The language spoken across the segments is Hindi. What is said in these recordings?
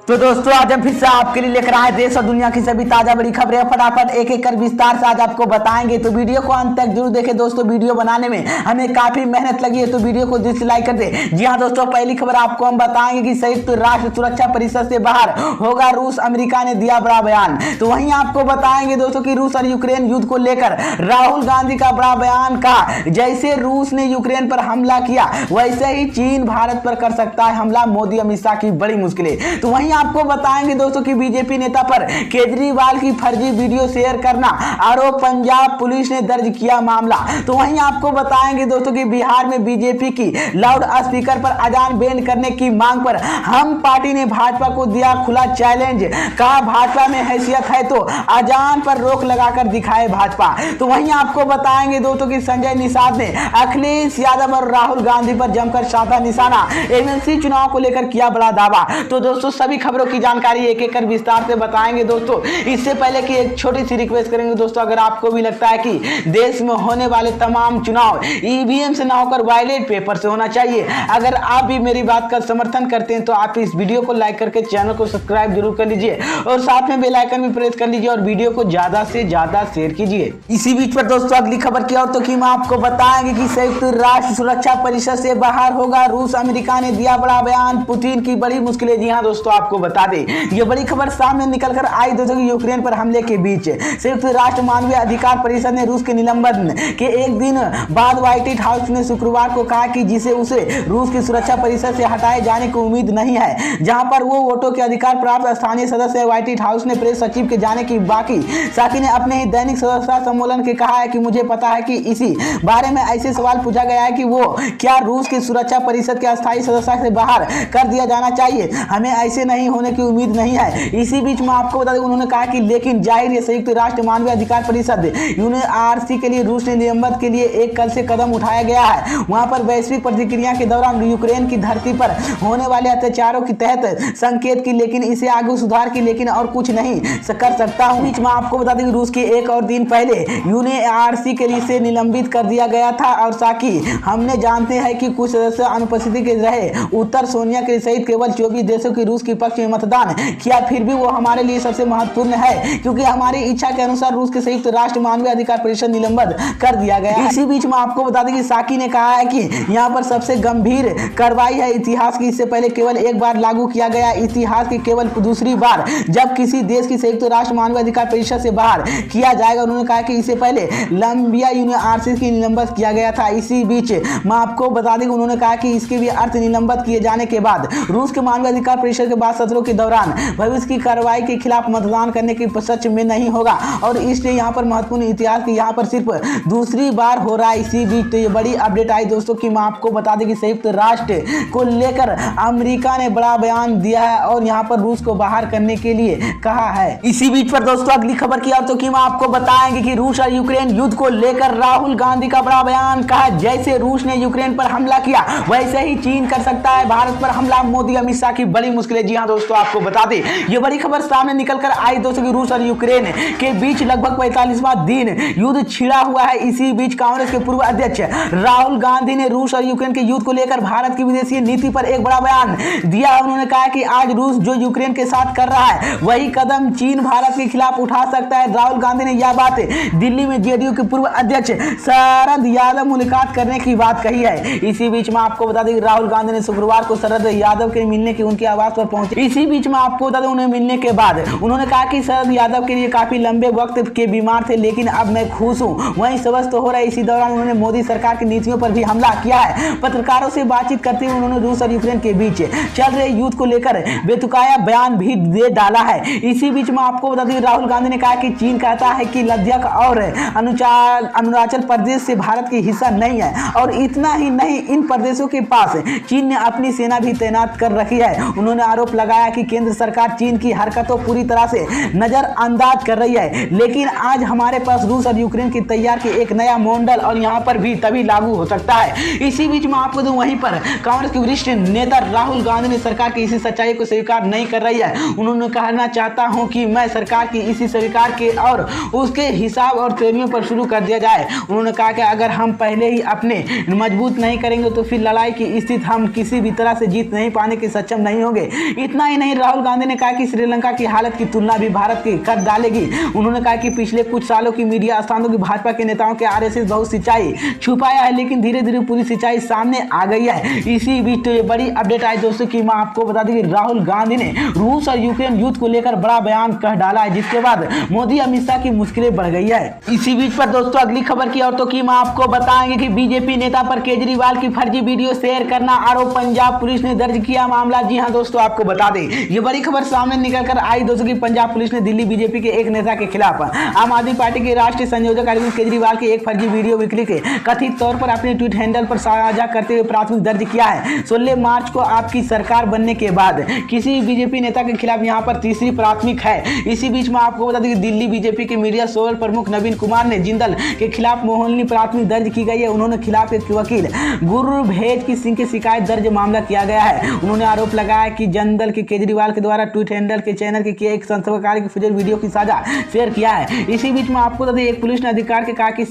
तो दोस्तों आज हम फिर से आपके लिए लेकर आए देश और दुनिया की सभी ताजा बड़ी खबरें फटाफट एक एक कर विस्तार से आज आपको बताएंगे। तो वीडियो को अंत तक जरूर देखें दोस्तों। वीडियो बनाने में हमें काफी मेहनत लगी है तो वीडियो को डिसलाइक कर दे। जी हाँ दोस्तों, पहली खबर आपको हम बताएंगे कि संयुक्त राष्ट्र सुरक्षा परिषद से बाहर होगा रूस। अमेरिका ने दिया बड़ा बयान। तो वहीं आपको बताएंगे दोस्तों की रूस और यूक्रेन युद्ध को लेकर राहुल गांधी का बड़ा बयान। कहा जैसे रूस ने यूक्रेन पर हमला किया वैसे ही चीन भारत पर कर सकता है हमला। मोदी अमित शाह की बड़ी मुश्किलें। तो वहीं आपको बताएंगे दोस्तों कि बीजेपी नेता पर केजरीवाल की फर्जी वीडियो शेयर करना आरोप, पंजाब पुलिस ने दर्ज किया मामला। तो वहीं आपको बताएंगे दोस्तों कि बिहार में बीजेपी की लाउड स्पीकर पर अजान बैन करने की मांग पर हम पार्टी ने भाजपा को दिया खुला चैलेंज। कहा भाजपा में हैसियत है तो अजान पर रोक लगाकर दिखाए भाजपा। तो वहीं आपको बताएंगे दोस्तों कि संजय निषाद ने अखिलेश यादव और राहुल गांधी पर जमकर साधा निशाना। एमएलसी चुनाव को लेकर किया बड़ा दावा। तो दोस्तों सभी खबरों की जानकारी एक एक कर विस्तार से बताएंगे दोस्तों। इससे पहले कि एक छोटी सी रिक्वेस्ट करेंगे दोस्तों, अगर आपको भी लगता है कि देश में होने वाले तमाम चुनाव ईवीएम से ना होकर बैलेट पेपर से होना चाहिए, अगर आप भी मेरी बात का समर्थन करते हैं तो आप इस वीडियो को लाइक करके चैनल को सब्सक्राइब जरूर कर लीजिए और साथ में बेल आइकन भी प्रेस कर लीजिए और वीडियो को ज्यादा से ज्यादा शेयर कीजिए। इसी बीच पर दोस्तों अगली खबर की और तो कि मैं आपको बताएंगे कि संयुक्त राष्ट्र सुरक्षा परिषद से बाहर होगा रूस। अमेरिका ने दिया बड़ा बयान, पुतिन की बड़ी मुश्किलें। जी हाँ दोस्तों, आपको बता दें ये बड़ी खबर सामने निकलकर आई दोस्तों कि यूक्रेन पर हमले के बीच संयुक्त राष्ट्र मानवीय अधिकार परिषद ने रूस के निलंबन के एक दिन बाद व्हाइट हाउस ने शुक्रवार को कहा कि जिसे उसे रूस की सुरक्षा परिषद से हटाए जाने की उम्मीद नहीं है, जहां पर वो वोटों के अधिकार प्राप्त स्थानीय सदस्य। व्हाइट हाउस ने प्रेस सचिव के जाने की बाकी साकी ने अपने ही दैनिक सदस्यता सम्मेलन के कहा है कि मुझे पता है कि इसी बारे में ऐसे सवाल पूछा गया है कि वो क्या रूस की सुरक्षा परिषद के अस्थायी सदस्य से बाहर कर दिया जाना चाहिए। हमें ऐसे नहीं होने की उम्मीद नहीं है। इसी बीच में आपको बता दें उन्होंने कहा कि लेकिन जाहिर है संयुक्त राष्ट्र मानवीय अधिकार परिषद यूएनआरसी के लिए रूस ने निलंबन के लिए एक कल से कदम उठाया गया है। वहां पर वैश्विक प्रतिक्रिया के दौरान यूक्रेन की धरती पर होने वाले अत्याचारों के तहत संकेत की, लेकिन इसे आगे सुधार की, लेकिन और कुछ नहीं कर सकता हूं। बीच में आपको बता दें कि रूस के एक और दिन पहले यूएनआरसी के लिए से निलंबित कर दिया गया था और साकी हमने जानते हैं कि कुछ सदस्य अनुपस्थिति के रहे। उत्तर सोनिया के सहित केवल 24 देशों की रूस के पक्ष में मतदान किया, फिर भी वो हमारे लिए सबसे महत्वपूर्ण है क्योंकि हमारी इच्छा के अनुसार रूस के संयुक्त राष्ट्र मानवीय अधिकार परिषद निलंबित कर दिया गया। इसी बीच में आपको बता दें कि साकी ने कहा है कि यहाँ पर सबसे गंभीर कार्रवाई है इतिहास की। इससे पहले केवल एक बार लागू किया गया, इतिहास की केवल दूसरी बार जब किसी देश की संयुक्त राष्ट्र मानवीय अधिकार परिषद से बाहर किया जाएगा। उन्होंने कहा कि इससे पहले लंबिया यूएनआरसी की निलंबित किया गया था। इसी बीच मैं आपको बता दें उन्होंने कहा कि इसके भी अर्थ निलंबित किए जाने के बाद रूस के मानवीय अधिकार परिषद के बाद सत्रों के दौरान भविष्य की कार्रवाई के खिलाफ मतदान करने की सच में नहीं होगा और इसलिए यहाँ पर महत्वपूर्ण इतिहास की यहाँ पर सिर्फ दूसरी बार हो रहा है। इसी बीच तो ये बड़ी अपडेट आई दोस्तों कि मैं आपको बता दें कि संयुक्त राष्ट्र को लेकर अमेरिका ने बड़ा बयान दिया है और यहाँ पर रूस को बाहर करने के लिए कहा है। इसी बीच पर दोस्तों अगली खबर की और तो कि मैं आपको बताएंगे कि रूस और यूक्रेन युद्ध को लेकर राहुल गांधी का बड़ा बयान। कहा जैसे रूस ने यूक्रेन पर हमला किया वैसे ही चीन कर सकता है भारत पर हमला। मोदी अमित शाह की बड़ी मुश्किलें। जी हाँ दोस्तों, आपको बता दें ये बड़ी खबर सामने निकलकर आई दोस्तों कि रूस और यूक्रेन के बीच लगभग 45वां दिन युद्ध छिड़ा हुआ है। इसी बीच कांग्रेस के पूर्व अध्यक्ष राहुल गांधी ने रूस और यूक्रेन के युद्ध को लेकर भारत की विदेशी नीति पर एक बड़ा बयान दिया। उन्होंने कहा कि आज रूस जो यूक्रेन के साथ कर रहा है वही कदम चीन भारत के खिलाफ उठा सकता है। राहुल गांधी ने यह बात दिल्ली में जेडीयू के पूर्व अध्यक्ष शरद यादव मुलाकात करने की बात कही है। इसी बीच में आपको बता दें राहुल गांधी ने शुक्रवार को शरद यादव के मिलने की उनके आवास पर पहुंचे। इसी बीच में आपको बता दें उन्हें मिलने के बाद उन्होंने कहा कि शरद यादव के लिए काफी लंबे वक्त के बीमार थे लेकिन अब मैं खुश हूं, वहीं स्वस्थ हो रहा है। इसी दौरान उन्होंने मोदी सरकार की नीतियों पर भी हमला किया है। पत्रकारों से बातचीत करते हुए उन्होंने रूस और यूक्रेन के बीच चल रहे युद्ध को लेकर बेतुकाया बयान भी दे डाला है। इसी बीच में आपको बता दें राहुल गांधी ने कहा कि चीन कहता है कि लद्दाख और अरुणाचल प्रदेश से भारत की हिस्सा नहीं है और इतना ही नहीं इन प्रदेशों के पास चीन ने अपनी सेना भी तैनात कर रखी है। उन्होंने आरोप लगाया कि केंद्र सरकार चीन की हरकतों पूरी तरह से नजरअंदाज कर रही है, लेकिन आज हमारे पास रूस और यूक्रेन की तैयार की एक नया मॉडल और यहाँ पर भी तभी लागू हो सकता है। इसी बीच में आपको तो वहीं पर कांग्रेस के वरिष्ठ नेता राहुल गांधी ने सरकार की इसी सच्चाई को स्वीकार नहीं कर रही है। उन्होंने कहना चाहता हूं कि मैं सरकार की इसी स्वीकार के और उसके हिसाब और श्रेणियों पर शुरू कर दिया जाए। उन्होंने कहा कि अगर हम पहले ही अपने मजबूत नहीं करेंगे तो फिर लड़ाई की स्थिति हम किसी भी तरह से जीत नहीं पाने के सक्षम नहीं होंगे। इतना इतना ही नहीं, राहुल गांधी ने कहा कि श्रीलंका की हालत की तुलना भी भारत की कर डालेगी। उन्होंने कहा कि पिछले कुछ सालों की मीडिया स्थानों की भाजपा के नेताओं के आरएसएस बहुत सच्चाई छुपाया है, लेकिन धीरे धीरे पूरी सच्चाई सामने आ गई है। इसी बीच तो ये बड़ी अपडेट आई दोस्तों कि मैं आपको बता दें कि राहुल गांधी ने रूस और यूक्रेन युद्ध को लेकर बड़ा बयान कह डाला है, जिसके बाद मोदी अमित शाह की मुश्किलें बढ़ गई है। इसी बीच पर दोस्तों अगली खबर की और तो की मैं आपको बताएंगे कि बीजेपी नेता पर केजरीवाल की फर्जी वीडियो शेयर करना आरोप पंजाब पुलिस ने दर्ज किया मामला। जी हां दोस्तों, आपको बता दें ये बड़ी खबर सामने निकल कर आई दोस्तों की पंजाब पुलिस ने दिल्ली बीजेपी के एक नेता के खिलाफ आम आदमी पार्टी के राष्ट्रीय संयोजक अरविंद केजरीवाल के एक फर्जी वीडियो बिक्री के कथित तौर पर अपने ट्वीट हैंडल पर साझा करते हुए प्राथमिक दर्ज किया है। 16 मार्च को आपकी सरकार बनने के बाद किसी बीजेपी नेता के खिलाफ यहां पर तीसरी प्राथमिक है। इसी बीच में आपको बता दें कि दिल्ली बीजेपी के मीडिया सेल प्रमुख नवीन कुमार ने जिंदल के खिलाफ मोहल्ली प्राथमिक दर्ज की गई है। उन्होंने खिलाफ एक वकील गुरभेज की सिंह की शिकायत दर्ज मामला किया गया है। उन्होंने आरोप लगाया कि जिंदल के केजरीवाल के द्वारा ट्वीट हैंडल के चैनल के किए एक संस्थाकारी की फुजल वीडियो की साझा शेयर किया है। इसी बीच में आपको बता दें एक पुलिस ने अधिकार के कहा कि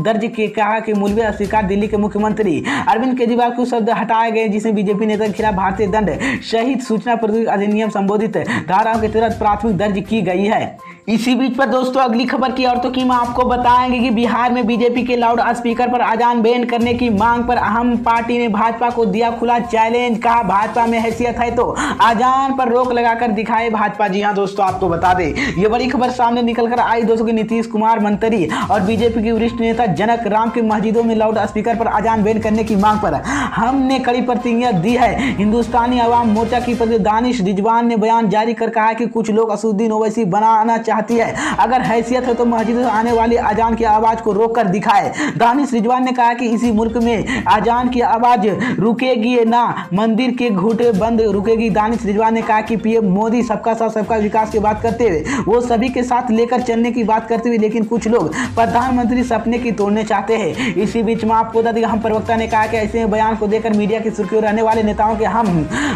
दर्ज के कहा कि मूलवी अस्वीकार दिल्ली के मुख्यमंत्री अरविंद केजरीवाल को शब्द हटाए गए, जिसमें बीजेपी नेता के खिलाफ भारतीय दंड शहीद सूचना प्रौद्योगिकी अधिनियम संबोधित धाराओं के तहत प्राथमिक दर्ज की गई है। इसी बीच पर दोस्तों अगली खबर की और तो की मैं आपको बताएंगे कि बिहार में बीजेपी के लाउड स्पीकर पर अजान बैन करने की मांग पर अहम पार्टी ने भाजपा को दिया खुला चैलेंज। कहा भाजपा में हैसियत है तो अजान पर रोक लगाकर दिखाए भाजपा। जी हां दोस्तों, आपको बता दें ये बड़ी खबर सामने निकल कर आई दोस्तों की नीतीश कुमार मंत्री और बीजेपी के वरिष्ठ नेता जनक राम की मस्जिदों में लाउड स्पीकर पर अजान बैन करने की मांग पर हमने कड़ी प्रतिज्ञा दी है। हिंदुस्तानी अवाम मोर्चा की प्रधान दानिश रिजवान ने बयान जारी कर कहा कि कुछ लोग असदुद्दीन ओवैसी बनाना चाहती है, अगर हैसियत है तो मस्जिद से आने वाली अजान की आवाज को रोक कर दिखाए। दानिश रिजवान ने कहा कि इसी मुल्क में अजान की आवाज रुकेगी ना, मंदिर के घूटे बंद रुकेगी। दानिश रिजवान ने कहा कि पीएम मोदी सबका साथ सबका विकास की बात करते हुए वो सभी के साथ लेकर चलने की बात करते हुए, लेकिन कुछ लोग प्रधानमंत्री सपने की तोड़ने चाहते हैं। इसी बीच में आपको बता दें हम प्रवक्ता ने कहा कि ऐसे बयान को देकर मीडिया की सुर्खियों रहने वाले नेताओं के हम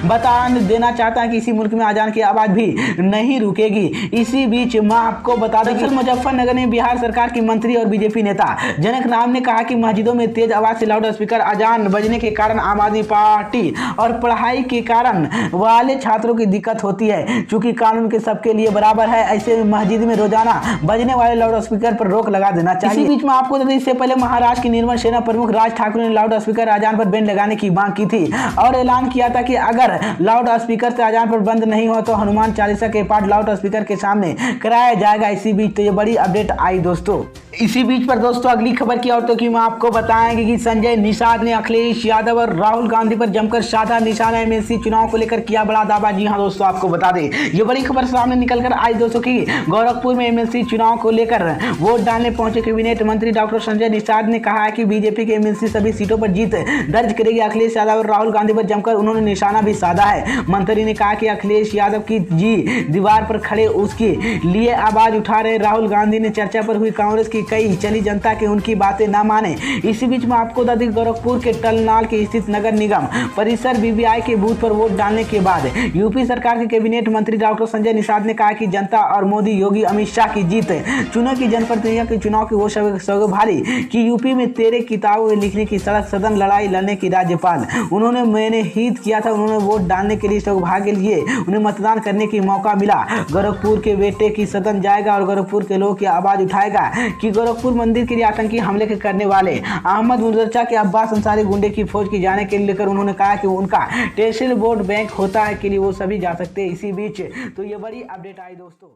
बता देना चाहता है कि इसी मुल्क में अजान की आवाज भी नहीं रुकेगी। इसी बीच मैं आपको बता दें कि मुजफ्फरनगर में बिहार सरकार की मंत्री और बीजेपी नेता जनक राम ने कहा कि मस्जिदों में तेज आवाज से लाउड स्पीकर अजान बजने के कारण आम आदमी पार्टी और पढ़ाई के कारण वाले छात्रों की दिक्कत होती है। चूंकि कानून के सबके लिए बराबर है, ऐसे में मस्जिद में रोजाना बजने वाले लाउड स्पीकर पर रोक लगा देना चाहिए। इसी बीच में आपको बता दें इससे पहले महाराष्ट्र की निर्मल सेना प्रमुख राज ठाकुर ने लाउड स्पीकर अजान पर बैन लगाने की मांग की थी और ऐलान किया था कि अगर लाउड स्पीकर से अजान पर बंद नहीं हो तो हनुमान चालीसा के पाठ लाउड स्पीकर के सामने कराया जाएगा। इसी बीच तो ये बड़ी अपडेट आई दोस्तों। इसी बीच पर दोस्तों अगली खबर की औरतों की मैं आपको बताएंगे कि संजय निषाद ने अखिलेश यादव और राहुल गांधी पर जमकर साधा निशाना एमएलसी चुनाव को लेकर किया बड़ा दावा। जी हां दोस्तों, आपको बता दें ये बड़ी खबर सामने निकलकर आई दोस्तों की गोरखपुर में एमएलसी चुनाव को लेकर वोट डालने पहुंचे कैबिनेट मंत्री डॉक्टर संजय निषाद ने कहा कि बीजेपी के एमएलसी सभी सीटों पर जीत दर्ज करेगी। अखिलेश यादव और राहुल गांधी पर जमकर उन्होंने निशाना भी साधा है। मंत्री ने कहा कि अखिलेश यादव की जी दीवार पर खड़े उसके लिए आवाज उठा रहे राहुल गांधी ने चर्चा पर हुई कांग्रेस की कई चली जनता की उनकी बातें ना माने। इसी बीच में आपको बता दें गोरखपुर के टलनाल के स्थित नगर निगम परिसर बीबीआई के बूथ पर वोट डालने के बाद यूपी सरकार के कैबिनेट मंत्री डॉक्टर संजय निषाद ने कहा कि जनता और मोदी योगी अमित शाह की जीत चुनाव की जनप्रतिनिधियों के चुनाव की वो सौभारी कि यूपी में तेरे किताबों में लिखने की सड़क सदन लड़ाई लड़ने की राज्यपाल उन्होंने मैंने हित किया था। उन्होंने वोट डालने के लिए सौभाग्य लिए उन्हें मतदान करने की मौका मिला। गोरखपुर के बेटे की सदन जाएगा और गोरखपुर के लोग की आवाज उठाएगा कि गोरखपुर मंदिर के लिए आतंकी हमले के करने वाले अहमद मुर्तजा के अब्बास अंसारी गुंडे की फौज की जाने के लेकर उन्होंने कहा कि उनका तहसील वोट बैंक होता है के लिए वो सभी जा सकते हैं। इसी बीच तो ये बड़ी अपडेट आई दोस्तों।